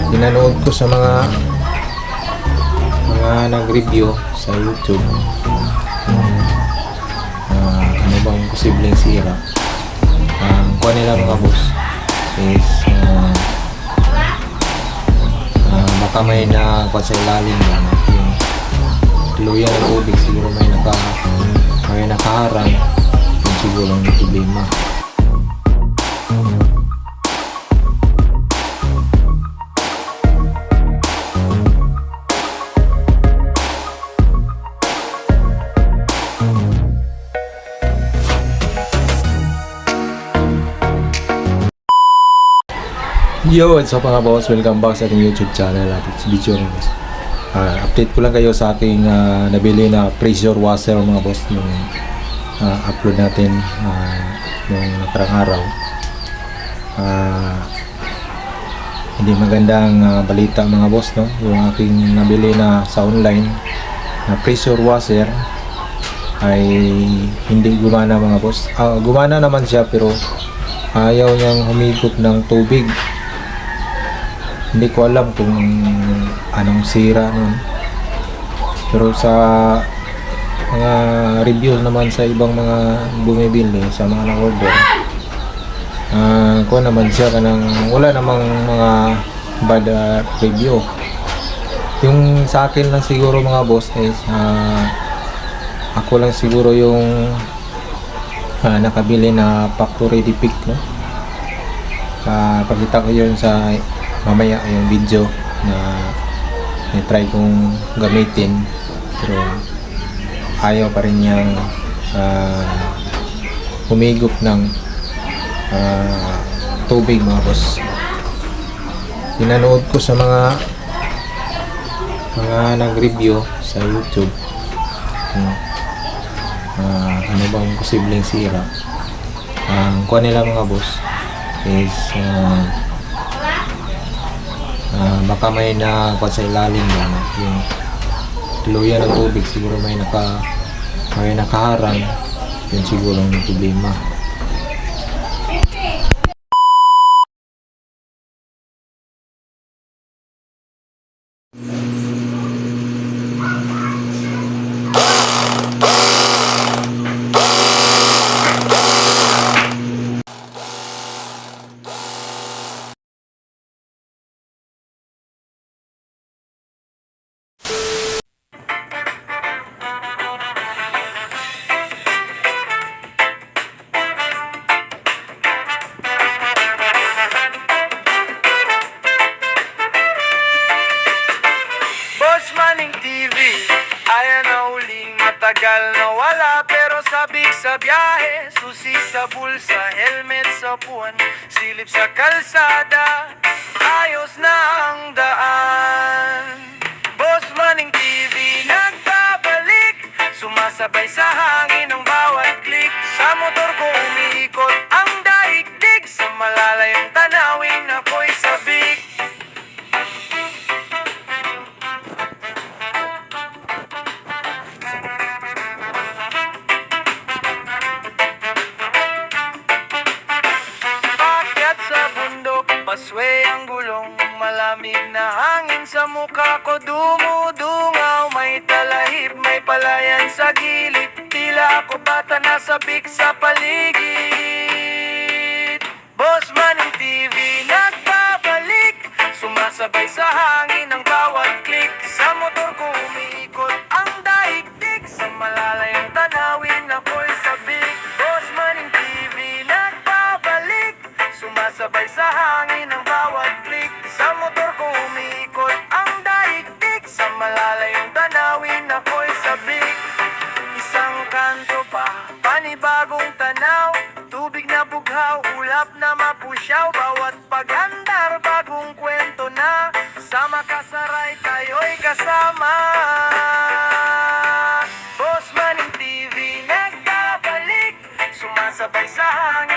pinanood ko sa mga nag-review sa YouTube ano bang posibleng sira. Ang kuha nila mga boss is baka may nakuha sa ilalim lang yung tuluyan ng tubig, siguro may nakaharang, yun siguro ang problema. Yo, what's up mga boss? Welcome back sa ating YouTube channel at it's video rin. Update ko lang kayo sa ating nabili na pressure washer mga boss, yung upload natin noong nakarang araw. Hindi magandang balita mga boss, no? Yung aking nabili na sa online na pressure washer ay hindi gumana mga boss. Gumana naman siya pero ayaw niyang humigop ng tubig. Hindi ko alam kung anong sira nun, pero sa mga review naman sa ibang mga bumibili, sa mga na-order, ko naman siya kanang wala namang mga bad review. Yung sa akin lang siguro mga boss is ako lang siguro yung nakabili na factory defect, no? Pagkita ko yun sa mamaya yung video na try kong gamitin, pero ayaw pa rin niyang humigop ng tubig mga boss. Pinanood ko sa mga nag-review sa YouTube ano bang posibleng sira. Ang kuha nila mga boss is baka may nakuha sa ilalim lang yung tuluyan ng tubig, siguro may nakaharang, yun siguro ang problema. Boss Manning TV, ayan na uling matagal na wala, pero sabik sa biyahe, susi sa bulsa, helmet sa puwan, silip sa kalsada, ayos na ang daan. Boss Manning TV nagbabalik, sumasabay sa hangin ang bawat click, sa motor ko umiikot ang daigdig, sa malalayong tanawin ako'y sabik. Pasway ang gulong, malamig na hangin sa mukha ko dumudungaw, may talahib, may palayan sa gilid, tila ako bata na sabik sa paligid. Boss Manning TV nagbabalik, sumasabay sa hangin ang bawat click, sa motor ko umiikot ang daigdig, sa malalayong tanawin ako'y sabik. Boss Manning TV nagbabalik, sumasabay sa hangin ang bawat click, sa motor ko umiikot ang daigdig, sa malalayong tanawin ako'y sabik. Isang kanto pa, panibagong tanaw, tubig na bughaw, ulap na mapusyaw, bawat pag-andar bagong kwento na, sa makasaray tayo'y kasama. Boss Manning TV nagbabalik, sumasabay sa hangin